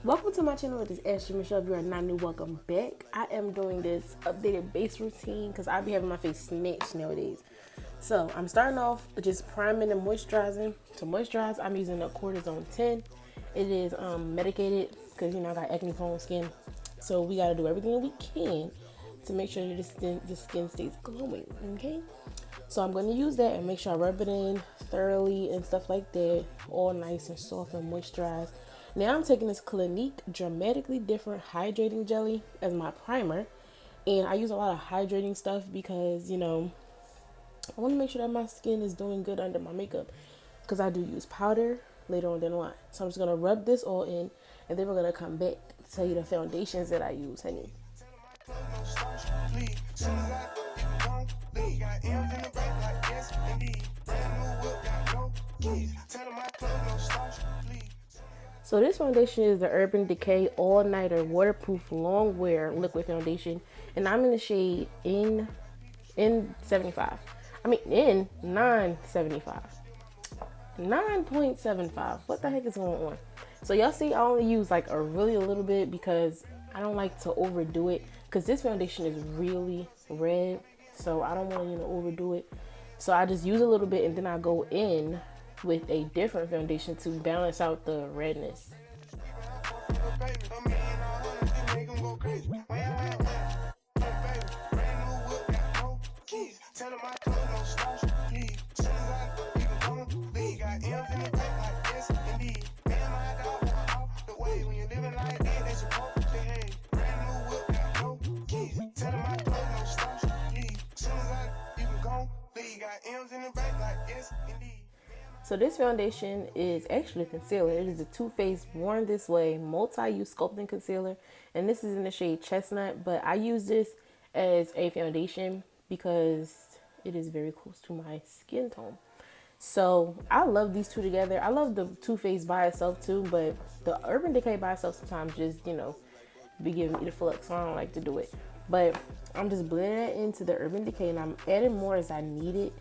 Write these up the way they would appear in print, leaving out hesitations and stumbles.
Welcome to my channel. It is Ashley Michelle. If you are not new, welcome back. I am doing this updated base routine because I be having my face snatched nowadays. So I'm starting off just priming and moisturizing. To moisturize, I'm using a cortisone 10. It is medicated because I got acne prone skin. So we got to do everything we can to make sure that the skin stays glowing. Okay. So I'm going to use that and make sure I rub it in thoroughly and stuff like that, all nice and soft and moisturized. Now I'm taking this Clinique Dramatically Different Hydrating Jelly as my primer. And I use a lot of hydrating stuff because, I want to make sure that my skin is doing good under my makeup. Because I do use powder later on down the line. So I'm just going to rub this all in. And then we're going to come back to tell you the foundations that I use, honey. So this foundation is the Urban Decay All Nighter Waterproof Long Wear Liquid Foundation, and I'm in the shade N75. I mean N975, 9.75. What the heck is going on? So y'all see, I only use like a little bit because I don't like to overdo it. Because this foundation is really red, so I don't want to overdo it. So I just use a little bit and then I go in with a different foundation to balance out the redness. So this foundation is actually a concealer. It is a Too Faced Born This Way multi-use sculpting concealer, and this is in the shade Chestnut, but I use this as a foundation because it is very close to my skin tone. So I love these two together. I love the Too Faced by itself too, but the Urban Decay by itself sometimes just, be giving me the flux, so I don't like to do it. But I'm just blending it into the Urban Decay, and I'm adding more as I need it.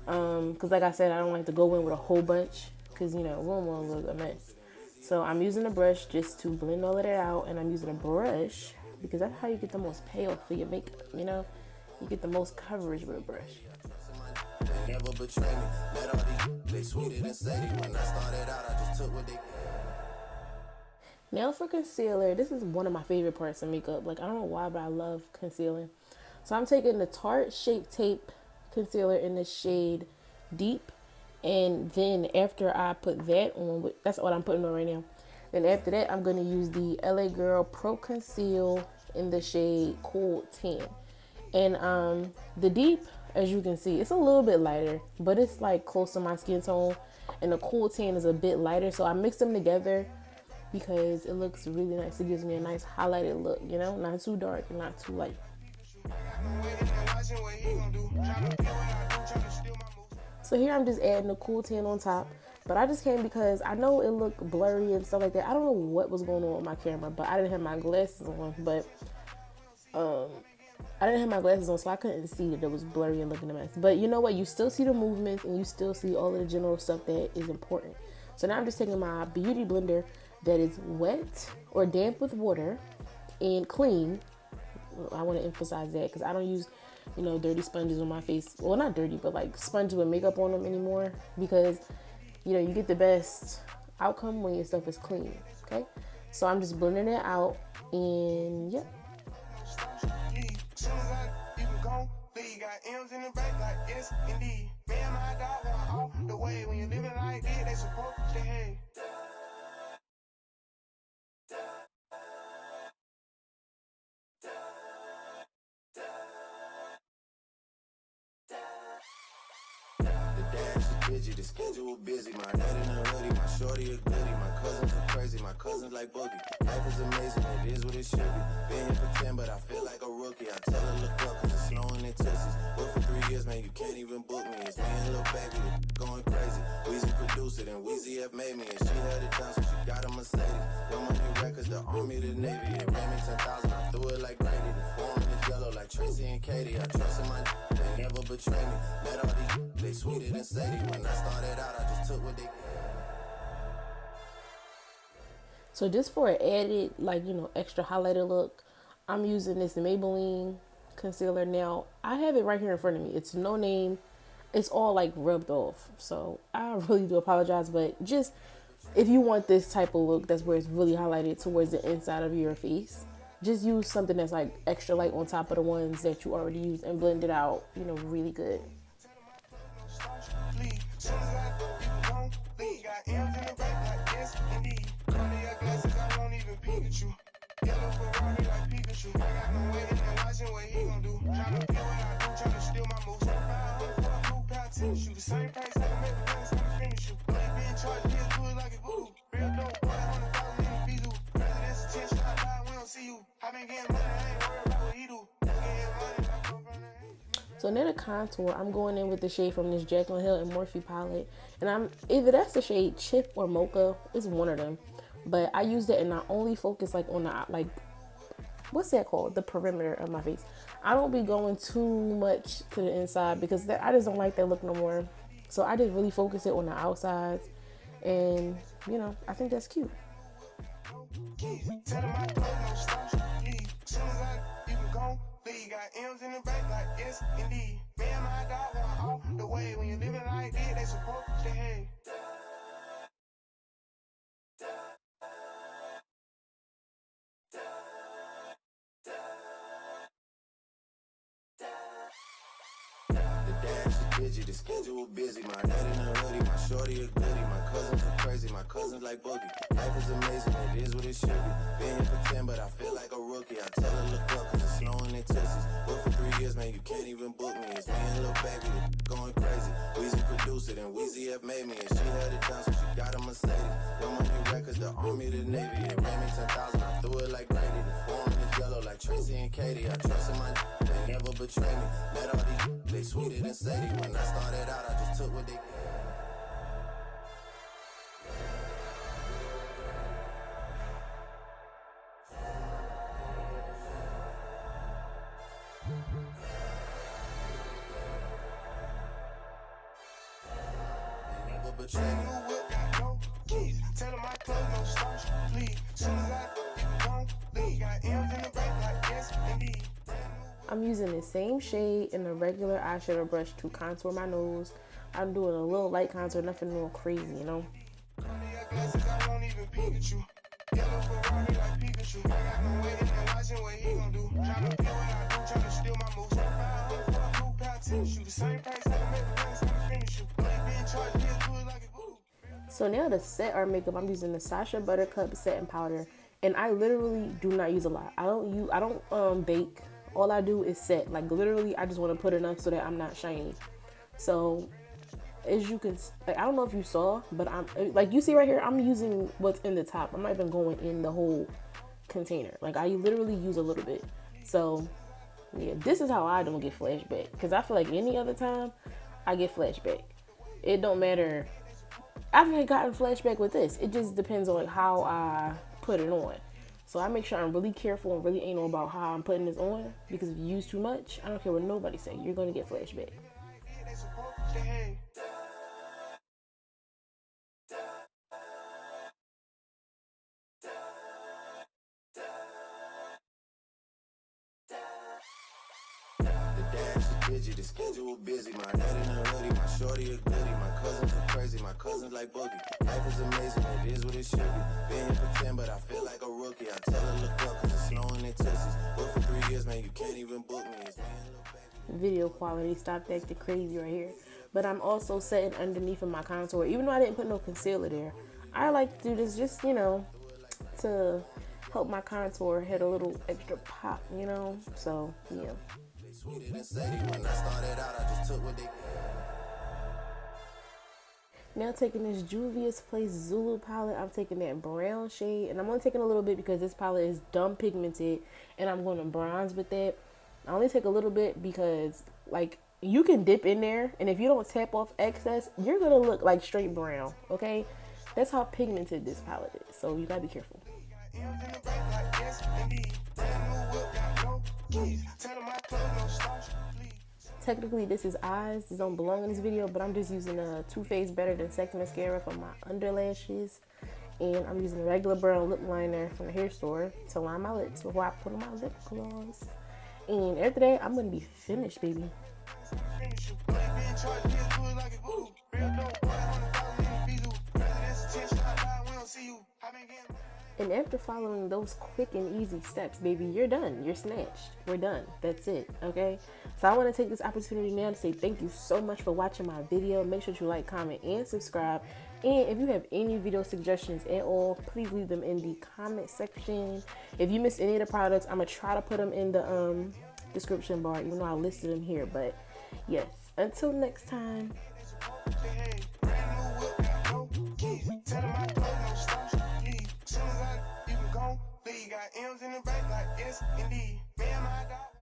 Because like I said, I don't like to go in with a whole bunch because, we don't want to look a mess. So I'm using a brush just to blend all of that out, and I'm using a brush because that's how you get the most payoff for your makeup, You get the most coverage with a brush. Now for concealer, this is one of my favorite parts of makeup. Like, I don't know why, but I love concealing. So I'm taking the Tarte Shape Tape concealer in the shade Deep, and then after I put that on, that's what I'm putting on right now. Then after that, I'm going to use the LA Girl Pro Conceal in the shade Cool Tan. And the Deep, as you can see, it's a little bit lighter, but it's like close to my skin tone, and the Cool Tan is a bit lighter, so I mix them together because it looks really nice. It gives me a nice highlighted look, not too dark and not too light. So here I'm just adding the Cool Tan on top, but I just came because I know it looked blurry and stuff like that. I don't know what was going on with my camera, but I didn't have my glasses on, so I couldn't see that it was blurry and looking a mess. But you know what? You still see the movements and you still see all of the general stuff that is important. So now I'm just taking my beauty blender that is wet or damp with water and clean. I want to emphasize that because I don't use, dirty sponges on my face. Well, not dirty, but like sponges with makeup on them anymore because, you get the best outcome when your stuff is clean. Okay, so I'm just blending it out, and yep. The schedule busy, my head in a hoodie, my shorty a goodie, my cousins are crazy, my cousins like boogie. Life is amazing, it is what it should be. Been here for 10, but I feel like a rookie. I tell her look up, cause it's snowing in Texas. Booked for 3 years, man, you can't even book me. It's me and Lil Baby, going crazy. Weezy produced it, and Weezy have made me, and she held it down, so she got a Mercedes. Your money records, the Army, the Navy, it ran me 10,000, I threw it like Brady. The foreign is yellow like Tracy and Katie. I trust in my they never betray me. Met all these, they sweeter than Sadie. When I started out, I just took what they. So just for an added, like, extra highlighter look, I'm using this Maybelline concealer. Now, I have it right here in front of me. It's no name. It's all like rubbed off. So I really do apologize, but just if you want this type of look that's where it's really highlighted towards the inside of your face, just use something that's like extra light on top of the ones that you already use and blend it out, really good. So now the contour, I'm going in with the shade from this Jaclyn Hill and Morphe palette. And I'm either that's the shade Chip or Mocha. It's one of them. But I used it and I only focus like on the, like, what's that called? The perimeter of my face. I don't be going too much to the inside because I just don't like that look no more. So I just really focus it on the outsides. And, I think that's cute. Got M's in the back like yes indeed. Me and my dog going all the way. When you living like this, they support the head. The schedule busy, my head in a hoodie, my shorty a goodie, my cousins are crazy, my cousins like boogie. Life is amazing, it is what it should be. Been here for 10, but I feel like a rookie. I tell her look up, cause it's snowing in Texas. Booked for 3 years, man, you can't even book me. It's me and Lil Baby, going crazy. Weezy produced it, and Weezy have made me, and she had it done, so she got a Mercedes. Your money records, the Army, the Navy, it ran me 10,000, I threw it like Brady. The foreign is yellow like Tracy and Katie. I trust in my they never betray me. Met all these, they sweeter than Sadie. When I started out, I just took what they. I'm using the same shade in the regular eyeshadow brush to contour my nose. I'm doing a little light contour, nothing real crazy, So now to set our makeup, I'm using the Sacha Buttercup setting powder, and I literally do not use a lot. I don't bake. All I do is set. Like literally, I just want to put enough so that I'm not shiny. So as you can, like, I don't know if you saw, but I'm like you see right here, I'm using what's in the top. I'm not even going in the whole container. Like I literally use a little bit. So yeah, this is how I don't get flashback, because I feel like any other time I get flashback. It don't matter. I haven't gotten flashback with this. It just depends on like how I put it on. So I make sure I'm really careful and really anal about how I'm putting this on, because if you use too much, I don't care what nobody say, you're gonna get flashback. The schedule busy, my head in a hoodie, my shorty a goodie, my cousins are crazy, my cousins like boogie. Life is amazing, it is what it should be. Been here for 10, but I feel like a rookie. I tell her look up, cause it's snowing in Texas. Booked for 3 years, man, you can't even book me. It's me and Lil Baby. Video quality stopped acting crazy right here. But I'm also setting underneath of my contour, even though I didn't put no concealer there. I like to do this just, to help my contour hit a little extra pop, So, yeah. Now taking this Juvia's Place Zulu palette, I'm taking that brown shade, and I'm only taking a little bit because this palette is dumb pigmented, and I'm going to bronze with that. I only take a little bit because, like, you can dip in there, and if you don't tap off excess, you're gonna look like straight brown. Okay, that's how pigmented this palette is, so you gotta be careful. Technically, this is eyes. This don't belong in this video, but I'm just using a Too Faced Better Than Sex mascara for my underlashes. And I'm using a regular brown lip liner from the hair store to line my lips before I put on my lip gloss. And after that, I'm gonna be finished, baby. And after following those quick and easy steps, baby, you're done. You're snatched. We're done. That's it, okay? So I want to take this opportunity now to say thank you so much for watching my video. Make sure you like, comment, and subscribe. And if you have any video suggestions at all, please leave them in the comment section. If you missed any of the products, I'm going to try to put them in the description bar, even though I listed them here. But yes, until next time. Got M's in the back like yes, indeed.